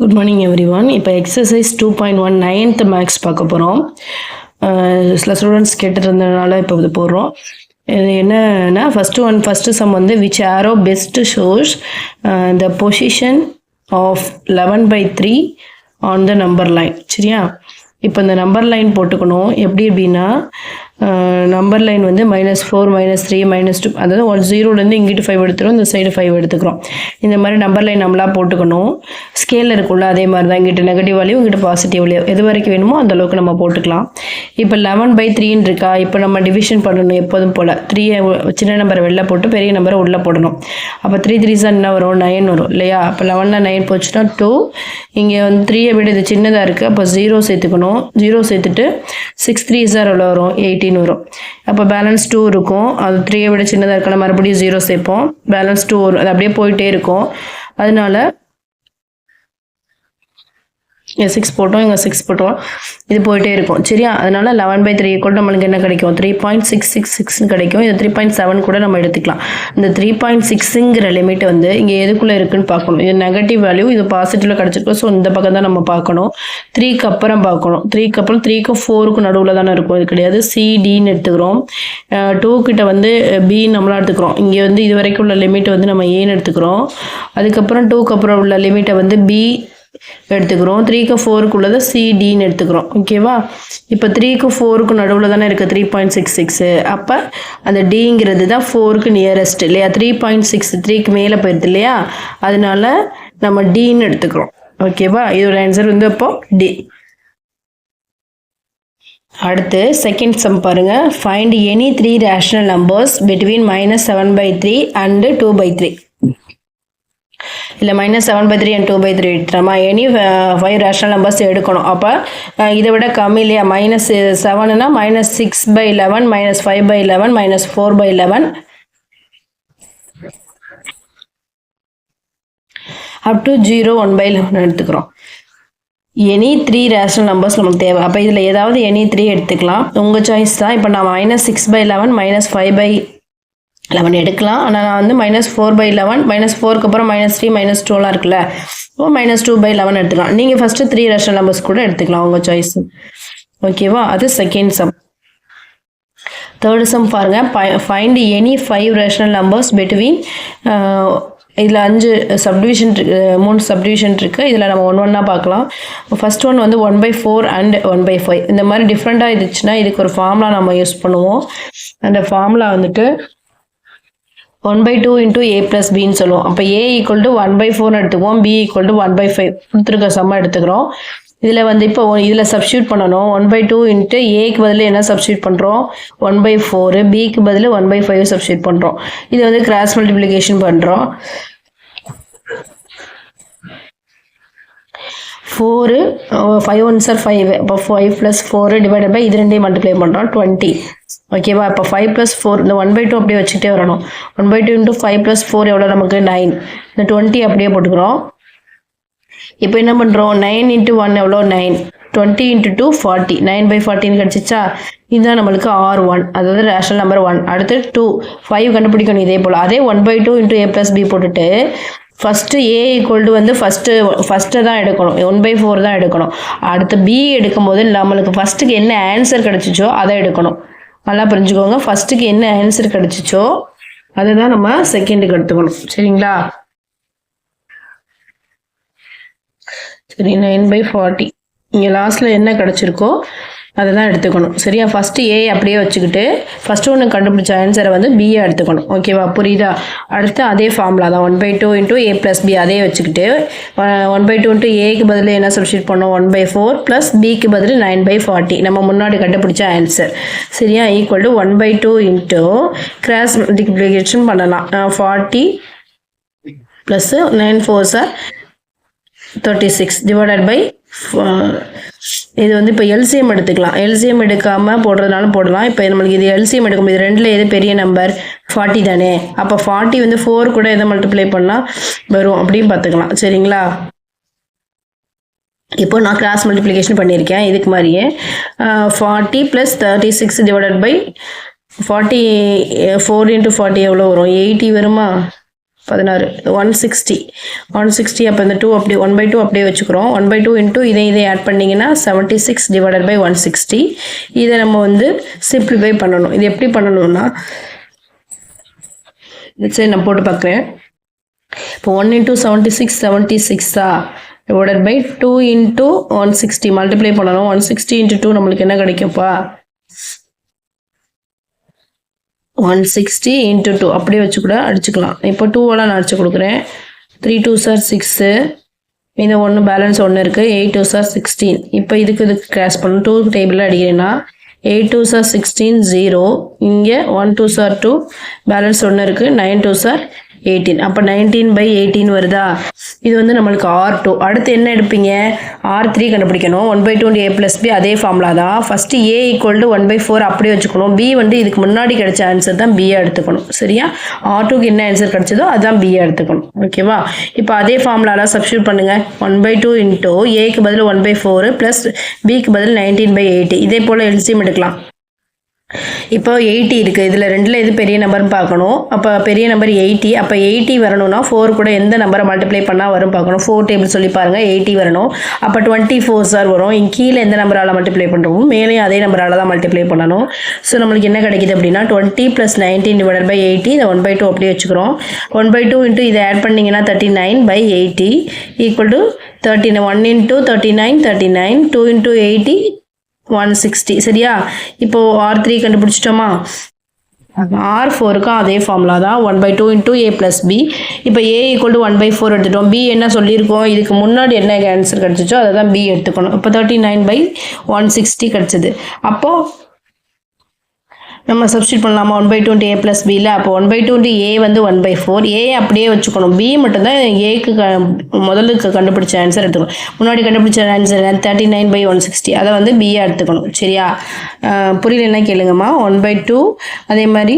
Good morning every one. இப்போ exercise 2.1 9th maths பார்க்க போகிறோம். சில ஸ்டூடெண்ட்ஸ் கேட்டுருந்ததுனால இப்போ இது போடுறோம். இது என்னன்னா ஃபஸ்ட்டு சம் வந்து which arrow best shows the position of 11/3 on the number line. சரியா? இப்போ இந்த நம்பர் லைன் போட்டுக்கணும். எப்படி அப்படின்னா நம்பர் லைன் வந்து -4 -3 -2, அதாவது 0லேருந்து இங்கிட்டு 5 எடுத்துகிறோம், இந்த சைடு 5 எடுத்துக்கிறோம். இந்த மாதிரி நம்பர் லைன் நம்மளாக போட்டுக்கணும். ஸ்கேலில் இருக்குள்ள அதே மாதிரி தான், இங்கிட்ட நெகட்டிவ் வேல்யூ இங்கிட்ட பாசிட்டிவ் வேல்யூ எது வரைக்கும் வேணுமோ அந்த அளவுக்கு நம்ம போட்டுக்கலாம். இப்போ 11/3 இருக்கா, இப்போ நம்ம டிவிஷன் பண்ணணும் எப்போதும் போல். 3 சின்ன நம்பரை வெளில போட்டு பெரிய நம்பரை உள்ளே போடணும். அப்போ 3 3 என்ன வரும், 9 வரும் இல்லையா? அப்போ 11ல் 9 போச்சுன்னா 2. இங்கே வந்து 3ஐ விட இது சின்னதாக இருக்குது, அப்போ 0 சேர்த்துக்கணும். 0 சேர்த்துட்டு 6 3 எவ்வளோ வரும், 18 வரும். அப்போ பேலன்ஸ் 2 இருக்கும். அது 3ஐ விட சின்னதாக இருக்கணும், மறுபடியும் 0 சேர்ப்போம், பேலன்ஸ் 2 வரும். அது அப்படியே போயிட்டே இருக்கும். அதனால 6 போட்டோம், இங்கே 6 போட்டோம், இது போயிட்டே இருக்கும். சரியா? அதனால 11/3 கூட நம்மளுக்கு என்ன கிடைக்கும், 3.666 கிடைக்கும். இது 3.7 கூட நம்ம எடுத்துக்கலாம். இந்த 3.6ங்கிற லிமிட் வந்து இங்கே எதுக்குள்ளே இருக்குன்னு பார்க்கணும். இது நெகட்டிவ் வேல்யூ, இது பாசிட்டிவ்ல கிடச்சிருக்கோம். ஸோ இந்த பக்கம் தான் நம்ம பார்க்கணும். 3க்கு அப்புறம் பார்க்கணும். 3க்கு அப்புறம் 3க்கும் 4க்கும் நடுவில் தானே இருக்கும். இது கிடையாது, CDன்னு எடுத்துக்கிறோம். 2 கிட்ட வந்து B நம்மளாம் எடுத்துக்கிறோம். இங்கே வந்து இது வரைக்கும் உள்ள லிமிட் வந்து நம்ம ஏன்னு எடுத்துக்கிறோம். அதுக்கப்புறம் 2க்கு அப்புறம் உள்ள லிமிட்டை வந்து B எடுத்துக்கிறோம். 3க்கு 4க்கு உள்ளதை CDன்னு எடுத்துக்கிறோம். ஓகேவா? இப்போ 3க்கு 4க்கு நடுவில் தானே இருக்குது 3.66. அப்போ அந்த Dங்கிறது தான் 4க்கு நியரஸ்ட் இல்லையா? 3.6 3க்கு மேலே போயிடுது இல்லையா? அதனால நம்ம Dன்னு எடுத்துக்கிறோம். ஓகேவா? இதோட ஆன்சர் வந்து அப்போ D. அடுத்து செகண்ட் சம் பாருங்க. Find any 3 rational numbers between -7/3 and 2/3. இல்லை -7/3 and 2/3 எடுத்துட்டோமா? எனி 5 ரேஷனல் நம்பர்ஸ் எடுக்கணும். அப்போ இதை விட கம்மி இல்லையா? -7னா -6/11 -5/11 -4/11 அப் டு 0 1/11 எடுத்துக்கிறோம். எனி 3 ரேஷனல் நம்பர்ஸ் நமக்கு தேவை. அப்போ இதில் ஏதாவது எனி 3 எடுத்துக்கலாம், உங்கள் சாய்ஸ் தான். இப்போ நான் -6/11 -5/11 எடுக்கலாம். ஆனால் நான் வந்து -4/11 -4க்கு அப்புறம் -3 -2லாம் இருக்குல்ல, -2/11 எடுத்துக்கலாம். நீங்கள் ஃபஸ்ட்டு 3 ரேஷனல் நம்பர்ஸ் கூட எடுத்துக்கலாம், உங்கள் சாய்ஸ். ஓகேவா? அது செகண்ட் சம். தேர்ட் சம் பாருங்க. Find any 5 rational numbers between, இதில் 5 சப்டிவிஷன் 3 சப்டிவிஷன் இருக்குது. இதில் நம்ம ஒன்றா பார்க்கலாம். ஃபர்ஸ்ட் ஒன் வந்து 1/4 and 1/5. இந்த மாதிரி டிஃப்ரெண்ட்டாக இருந்துச்சுன்னா இதுக்கு ஒரு ஃபார்முலா நம்ம யூஸ் பண்ணுவோம். அந்த ஃபார்முலா வந்துட்டு 1/2 × A + Bன்னு சொல்லுவோம். அப்போ A = 1/4 எடுத்துக்குவோம், B = 1/5 கொடுத்துருக்க சம்மா எடுத்துக்கிறோம். இதில் வந்து இப்போ இதில் சப்ஸ்டியூட் பண்ணணும். 1/2 × Aக்கு பதில் என்ன சப்ஸ்டியூட் பண்ணுறோம், 1/4, Bக்கு பதில் 1/5 சப்ஸ்டியூட் பண்ணுறோம். இது வந்து கிராஸ் மல்டிப்ளிகேஷன் பண்ணுறோம். 4 5 1s are 5. அப்போ 5 + 4 டிவைடட் பை இது ரெண்டையும் மல்டிப்ளை பண்ணுறோம், 20. ஓகேவா? இப்போ 5 + 4 இந்த 1/2 அப்படியே வச்சுக்கிட்டே வரணும். 1/2 × 5 + 4 எவ்வளோ நமக்கு 9. இந்த 20 அப்படியே போட்டுக்கிறோம். இப்போ என்ன பண்ணுறோம், 9 × 1 எவ்வளோ 9, 20 × 2 40, 9/14 கிடச்சிச்சா? இதுதான் நம்மளுக்கு R1, அதாவது ரேஷனல் நம்பர் 1. அடுத்து 2 5 கண்டுபிடிக்கணும். இதே போல் அதே 1/2 × A + B போட்டுட்டு ஃபஸ்ட்டு A = வந்து ஃபஸ்ட்டு தான் எடுக்கணும், 1/4 தான் எடுக்கணும். அடுத்து B எடுக்கும்போது நம்மளுக்கு ஃபஸ்ட்டுக்கு என்ன ஆன்சர் கிடச்சிச்சோ அதை எடுக்கணும். நல்லா புரிஞ்சுக்கோங்க. ஃபஸ்ட்டுக்கு என்ன ஆன்சர் கிடச்சிச்சோ அதை தான் நம்ம செகண்டுக்கு எடுத்துக்கணும். சரிங்களா? சரி, 9/40 இங்கே லாஸ்ட்டில் என்ன கிடச்சிருக்கோ அதை தான் எடுத்துக்கணும். சரியா? ஃபஸ்ட்டு A அப்படியே வச்சுக்கிட்டு ஃபஸ்ட்டு ஒன்று கண்டுபிடிச்ச ஆன்சரை வந்து B எடுத்துக்கணும். ஓகேவா? புரியுதா? அடுத்து அதே ஃபார்முலா தான், 1/2 × A + B அதே வச்சுக்கிட்டு 1/2 × Aக்கு பதில் என்ன சப்ஸ்டியூட் பண்ணோம், 1/4 + Bக்கு பதில் 9/40 நம்ம முன்னாடி கண்டுபிடிச்ச ஆன்சர். சரியா? = 1/2 × கிராஸ் மல்டிப்ளிகேஷன் பண்ணலாம். 40 + 9 4s are 36 டிவைடட் பை இது வந்து இப்போ எல்சிஎம் எடுத்துக்கலாம். எல்சிஎம் எடுக்காமல் போடுறதுனாலும் போடலாம். இப்போ நம்மளுக்கு இது எல்சிஎம் எடுக்கும்போது இது ரெண்டில் எது பெரிய நம்பர், 40 தானே? அப்போ 40 வந்து 4 கூட எதை மல்டிப்ளை பண்ணால் வரும் அப்படின்னு பார்த்துக்கலாம். சரிங்களா? இப்போ நான் கிராஸ் மல்டிப்ளிகேஷன் பண்ணியிருக்கேன் இதுக்கு மாதிரியே. 40 + 36 டிவைடட் பை 40 4 × 40 எவ்வளோ வரும், 80 வருமா? 16 160 அப்போ இந்த 2 அப்படியே 1/2 அப்படியே வச்சுக்கிறோம். 1/2 இன்ட்டு இதை ஆட் பண்ணிங்கன்னா 76 டிவைடட் பை 160. இதை நம்ம வந்து சிம்பிளிஃபை பண்ணணும். இது எப்படி பண்ணணும்னா சரி நான் போட்டு பார்க்குறேன். இப்போ 1 into 76 76 divided by 2 into 160 multiply பண்ணணும். 160 into 2 நம்மளுக்கு என்ன கிடைக்கும்ப்பா 160 into 2 அப்படியே வச்சு கூட அடிச்சுக்கலாம். இப்போ 2 நான் அடிச்சு கொடுக்குறேன். 3 2s are 6 இந்த ஒன்று பேலன்ஸ் ஒன்று இருக்குது. 8 2s are 16. இப்போ இதுக்கு கிராஸ் பண்ணணும். 2 டேபிளில் அடிக்கிறேன்னா 8 2s are 16 0. இங்கே 1 2s are 2 பேலன்ஸ் ஒன்று இருக்குது. 9 2s are 18. அப்போ 19/18 வருதா. இது வந்து நம்மளுக்கு R2. அடுத்து என்ன எடுப்பீங்க R3 கண்டுபிடிக்கணும். 1/2 a plus b அதே ஃபார்முலா தான். ஃபஸ்ட்டு a = 1/4 அப்படியே வச்சுக்கணும். b வந்து இதுக்கு முன்னாடி கிடைச்ச ஆன்சர் தான் b எடுத்துக்கணும். சரியா R2க்கு என்ன ஆன்சர் கிடைச்சதோ அதுதான் b எடுத்துக்கணும். ஓகேவா. இப்போ அதே ஃபார்முலாலாம் சப்ஸ்டியூட் பண்ணுங்க. 1/2 இன்ட்டு ஏக்கு பதில் 1/4 ப்ளஸ் பிக்கு பதில் 19/8. இதே போல் எல்சிஎம் எடுக்கலாம். இப்போ 80 இருக்குது. இதில் ரெண்டில் எது பெரிய நம்பர்னு பார்க்கணும். அப்போ பெரிய நம்பர் 80. அப்போ 80 வரணும்னா 4 கூட எந்த நம்பரை மல்டிப்ளை பண்ணால் வரும் பார்க்கணும். 4 டேபிள் சொல்லி பாருங்கள். 80 வரணும். அப்போ 24 வரும். இங்கே கீழே எந்த நம்பரால் மல்டிப்ளை பண்ணுறோமோ மேலே அதே நம்பரால் தான் மல்டிப்ளை பண்ணணும். ஸோ நம்மளுக்கு என்ன கிடைக்குது அப்படின்னா 20 + 19 டிவைடட் பை 80. இதை 1/2 அப்படியே வச்சுக்கிறோம். 1/2 இன்ட்டு இதை ஆட் பண்ணிங்கன்னா 39/80 ஈக்குவல் டு 13. 1 into 39 39. 2 into 80 160. சரியா. இப்போ R3 கண்டுபிடிச்சிட்டோமா. R4க்கும் அதே ஃபார்முலா தான். 1/2 இன்ட்டு a ப்ளஸ் b. இப்போ a = 1/4 எடுத்துட்டோம். b என்ன சொல்லியிருக்கோம் இதுக்கு முன்னாடி என்ன ஆன்சர் கிடச்சிச்சோ அதை தான் b எடுத்துக்கணும். இப்போ 39/160 கிடச்சிது. அப்போது நம்ம சப்ஸ்டியூட் பண்ணலாமா 1/2 a ப்ளஸ் b இல்லை. அப்போ 1/2 a வந்து 1/4. a அப்படியே வச்சுக்கணும். b மட்டும்தான் ஏக்கு முதலுக்கு கண்டுபிடிச்ச ஆன்சர் எடுத்துக்கணும். முன்னாடி கண்டுபிடிச்ச ஆன்சர் 39/160 அதை வந்து b எடுத்துக்கணும். சரியா. புரியலன்னா கேளுங்கம்மா. 1/2 அதே மாதிரி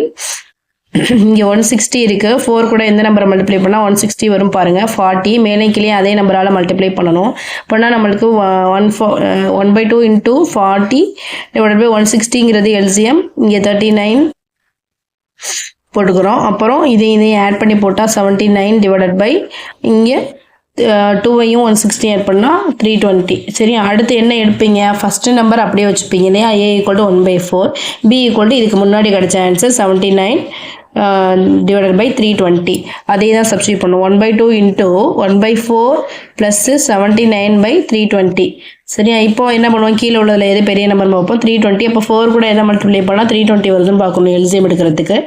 இங்கே 160 இருக்குது. 4 கூட எந்த நம்பரை மல்டிப்ளை பண்ணால் 160 வரும் பாருங்கள். 40 மேலே கீழே அதே நம்பரால் மல்டிப்ளை பண்ணணும். பண்ணால் நம்மளுக்கு 1/2 இன்ட்டு 40 டிவைடட் பை 160ங்கிறது எல்சிஎம். இங்கே 39 போட்டுக்கிறோம். அப்புறம் இதையும் ஆட் பண்ணி போட்டால் 79 டிவைடட் பை இங்கே 2ஐயும் 160 ஆட் பண்ணால் 320. சரி. அடுத்து என்ன எடுப்பீங்க ஃபஸ்ட்டு நம்பர் அப்படியே வச்சுப்பீங்க இல்லையா. a = 1/4 b = இதுக்கு முன்னாடி கிடைச்ச ஆன்சர் 79 divided by 320. அதே தான் சப்ஸ்டியூட் பண்ணும். 1/2 இன்ட்டு 1/4 ப்ளஸ் 79/320. சரியா. இப்போ என்ன பண்ணுவோம் கீழே உள்ளதில் எது பெரிய நம்பர் பார்ப்போம். 320. அப்போ 4 கூட எதை மல்டிப்ளை பண்ணால் 320 வருதுன்னு பார்க்கணும் எல்சிஎம் எடுக்கிறதுக்கு.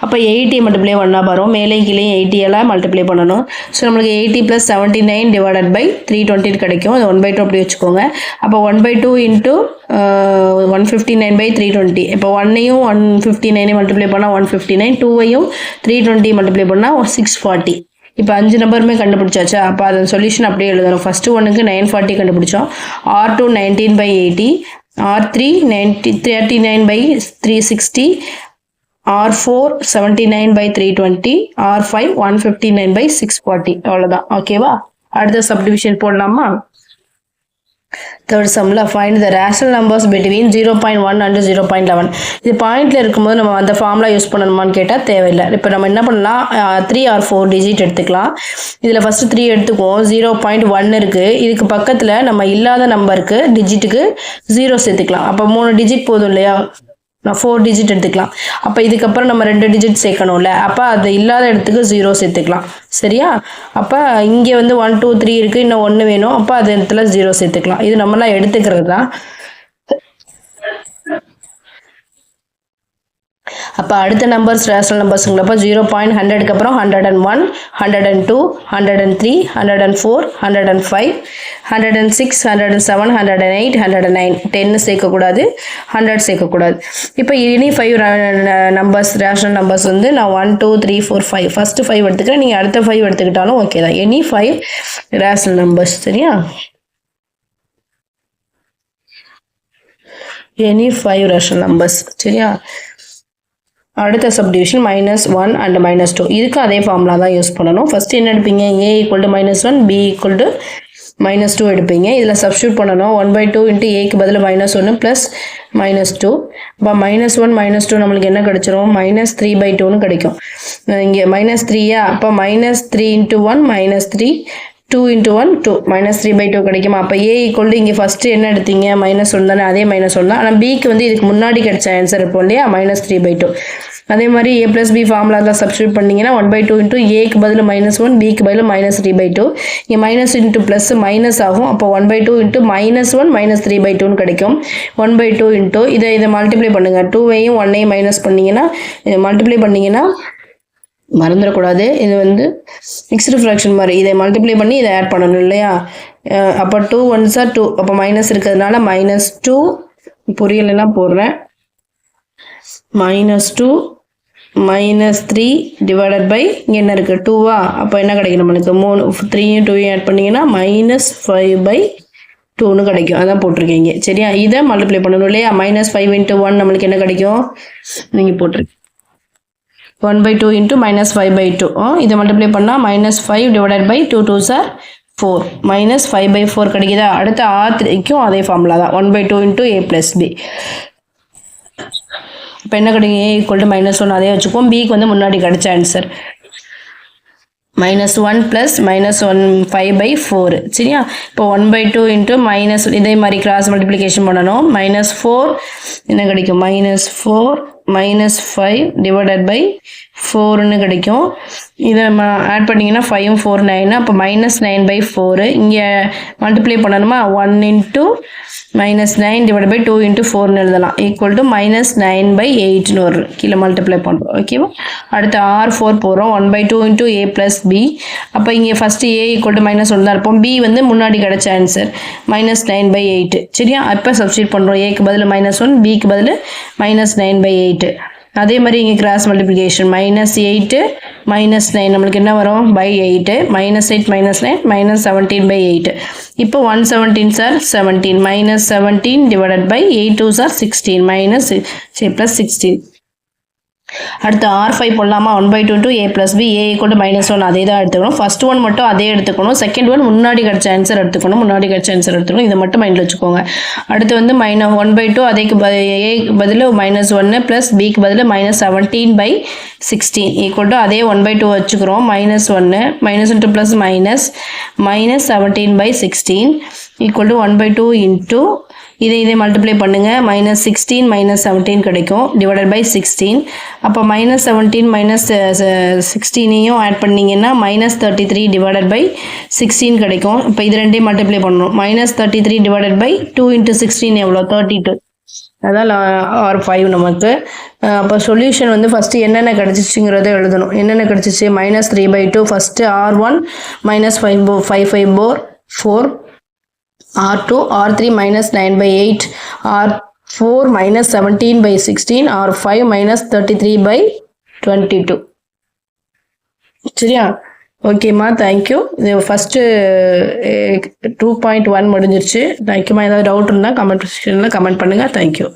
அப்போ 80 மல்டிப்ளை பண்ணால் வரும். மேலே கீழே 80 எல்லாம் மல்டிப்ளை பண்ணணும். ஸோ நம்மளுக்கு 80 + 79 டிவைடட் பை 320 கிடைக்கும். அது 1/2 அப்படி வச்சுக்கோங்க. அப்போ 1/2 இன்ட்டு 159/320. இப்போ 1ஐயும் 159 மல்டிப்ளை பண்ணால் 159. 2ஐயும் 320 மல்டிப்ளை பண்ணால் 640. இப்போ 5 நம்பருமே கண்டுபிடிச்சாச்சா. அப்போ அதை சொல்யூஷன் அப்படியே எழுதணும். ஃபஸ்ட்டு ஒன்றுக்கு 940 கண்டுபிடிச்சோம். R2 19/80. R3 39/360. R4 79/320. R5 159/640. அவ்வளோதான். ஓகேவா. அடுத்த சப்டிவிஷன் போடலாமா. தேர்ட் சம்மில் find the rational numbers between 0.1 and 0.11. இது பாயிண்டில் இருக்கும்போது நம்ம அந்த ஃபார்முலா யூஸ் பண்ணணுமான்னு கேட்டால் தேவையில்லை. இப்போ நம்ம என்ன பண்ணலாம் 3 or 4 டிஜிட் எடுத்துக்கலாம். இதில் ஃபஸ்ட்டு 3 எடுத்துக்குவோம். 0.1 இருக்குது. இதுக்கு பக்கத்தில் நம்ம இல்லாத நம்பருக்கு டிஜிட்டுக்கு 0 சேர்த்துக்கலாம். அப்போ 3 டிஜிட் போதும் இல்லையா. நான் 4 டிஜிட் எடுத்துக்கலாம். அப்போ இதுக்கப்புறம் நம்ம 2 டிஜிட் சேர்க்கணும்ல. அப்போ அது இல்லாத இடத்துக்கு 0 சேர்த்துக்கலாம். சரியா. அப்போ இங்கே வந்து 1 2 3 இருக்குது. இன்னும் 1 வேணும். அப்போ அது இடத்துல 0 சேர்த்துக்கலாம். இது நம்மளாம் எடுத்துக்கிறது தான். அப்போ அடுத்த நம்பர்ஸ் ரேஷனல் நம்பர்ஸுங்களப்போ 0.100க்கு அப்புறம் 101 102 103 104 105 106 107 108 109 10 சேர்க்கக்கூடாது 100 சேர்க்கக்கூடாது. இப்போ இனி 5 நம்பர்ஸ் ரேஷனல் நம்பர்ஸ் வந்து நான் 1 2 3 4 5 ஃபஸ்ட்டு 5 எடுத்துக்கிறேன். நீங்கள் அடுத்த 5 எடுத்துக்கிட்டாலும் ஓகே தான். Any 5 rational numbers. சரியா. Any 5 rational numbers. சரியா. அடுத்த சப்டிவிஷன் -1 and -2. இதுக்கு அதே ஃபார்முலா தான் யூஸ் பண்ணணும். ஃபஸ்ட்டு என்ன எடுப்பீங்க a = -1 b = -2 எடுப்பீங்க. இதில் சப்ஸ்டியூட் பண்ணணும். 1/2 இன்ட்டு ஏக்கு பதில் -1 ப்ளஸ் -2. அப்போ -1 -2 நம்மளுக்கு என்ன கிடைச்சிரும்? -3/2ன்னு கிடைக்கும். இங்கே -3யா, அப்போ -3 × 1 -3, 2 × 1 2, -3/2 கிடைக்குமா? அப்போ ஏ ஈக்குவல் டு இங்கே ஃபஸ்ட்டு என்ன எடுத்தீங்க? -1 தானே, அதே -1 தான். ஆனால் பிக்கு வந்து இதுக்கு முன்னாடி கிடைச்ச ஆன்சர் இருப்போம் இல்லையா, -3/2. அதே மாதிரி a + b ஃபார்முலாவில் சப்ஸ்டியூட் பண்ணிங்கன்னா 1/2 இன்ட்டு ஏக்கு பதில் -1, பிக்கு பதில் -3/2. இங்கே மைனஸ் இன்ட்டு ப்ளஸ் மைனஸ் ஆகும். அப்போ 1/2 இன்ட்டு -1 -3/2ன்னு கிடைக்கும். 1/2 இன்ட்டு இதை மல்டிப்ளை பண்ணுங்கள். 2வையும் 1ஐயும் மைனஸ் பண்ணிங்கன்னா இதை மல்டிப்ளை பண்ணிங்கன்னா மறந்துடக்கூடாது, இது வந்து மிக்ஸ்டு ஃப்ராக்ஷன் மாதிரி. இதை மல்டிப்ளை பண்ணி இதை ஆட் பண்ணணும் இல்லையா? அப்போ 2 1s are 2, அப்போ மைனஸ் இருக்கிறதுனால -2 புரியலைன்னா போடுறேன். -2 -3 டிவைடட் பை இங்கே என்ன இருக்குது? 2வா? அப்போ என்ன கிடைக்கும் நம்மளுக்கு? 3யும் 2யும் ஆட் பண்ணிங்கன்னா -5/2ன்னு கிடைக்கும். அதான் போட்டிருக்கீங்க சரியா? இதை மல்டிப்ளை பண்ணணும் இல்லையா? -5 × 1 நம்மளுக்கு என்ன கிடைக்கும்? நீங்கள் போட்டிருக்கீங்க 1/2 இன்ட்டு -5/2. இதை மல்டிப்ளை பண்ணால் -5 டிவைடட் பை 2 2s are 4, -5/4 கிடைக்குதா? அடுத்து R3க்கும் அதே ஃபார்முலா தான், 1/2 இன்ட்டு a + b. இப்போ என்ன கிடைக்கும்? a ஈக்குவல் டு -1 அதே வச்சுக்குவோம். பிக்கு வந்து முன்னாடி கிடைச்ச ஆன்சர் -1 ப்ளஸ் -1 5/4 சரியா? இப்போ 1/2 இன்ட்டு இதே மாதிரி கிராஸ் மல்டிப்ளிகேஷன் பண்ணணும். -4 என்ன கிடைக்கும்? -4 -5 டிவைடட் பை 4ன்னு கிடைக்கும். இதை ஆட் பண்ணிங்கன்னா 5 4 9, அப்போ -9/4. இங்கே மல்டிப்ளை பண்ணணுமா? 1 இன்ட்டு -9 டிவைட் பை 2 இன்ட்டு 4ன்னு எழுதலாம். ஈக்குவல் டு -9/8ன்னு வரும். கீழே மல்டிப்ளை பண்ணுறோம் ஓகேவா? அடுத்து R4 போகிறோம். 1/2 இன்ட்டு a + b. அப்போ இங்கே ஃபஸ்ட்டு a ஈக்குவல் டு -1 தான் இருப்போம். b வந்து முன்னாடி கிடைச்ச ஆன்சர் -9/8 சரியா? அப்போ சப்ஸ்டியூட் பண்ணுறோம். ஏக்கு பதில் -1, பிக்கு பதில் -9/8. அதே மாதிரி இங்கே கிராஸ் மல்டிப்ளிகேஷன் -8 -9 நம்மளுக்கு என்ன வரும்? /8, -8 -9 -17/8. இப்போ 117s are 17, -17 divided by 8 2s are 16, +16. அடுத்து R5 போடலாமா? 1/2 into a + b, a equal to -1 அதே தான் எடுத்துக்கணும். ஃபர்ஸ்ட் ஒன் மட்டும் அதே எடுத்துக்கணும். செகண்ட் ஒன் முன்னாடி கிடைச்ச ஆன்சர் எடுத்துக்கணும். இதை மட்டும் மைண்டில் வச்சுக்கோங்க. அடுத்து வந்து -1/2 அதேக்கு a பதில் -1 ப்ளஸ் பிக்கு பதில் -17/16 ஈக்குவல் டு அதே 1/2 வச்சுக்கிறோம். -1 into plus -17/16 equal to 1/2 into இதை மல்டிப்ளை பண்ணுங்க. -16 -17 கிடைக்கும் டிவைடட் பை 16. அப்போ -17 -16யும் ஆட் பண்ணிங்கன்னா -33 டிவைடட் பை 16 கிடைக்கும். இப்போ இது ரெண்டையும் மல்டிப்ளை பண்ணணும். -33 டிவைடட் பை 2 இன்ட்டு 16 எவ்வளோ? 32. அதான் R5 நமக்கு. அப்போ சொல்யூஷன் வந்து ஃபஸ்ட்டு என்னென்ன கிடச்சிச்சுங்கிறத எழுதணும். என்னென்ன கிடச்சிச்சு? -3/2 first, R1 -5/4, R2 R3 -9/8, R4 -17/16, R5 -33/22 சரியா? ஓகேம்மா, தேங்க்யூ. இது ஃபஸ்ட்டு 2.1 முடிஞ்சிருச்சு. தேங்க்யூம்மா. ஏதாவது டவுட் இருந்தால் கமெண்ட் செக்ஷனில் கமெண்ட் பண்ணுங்கள். தேங்க்யூ.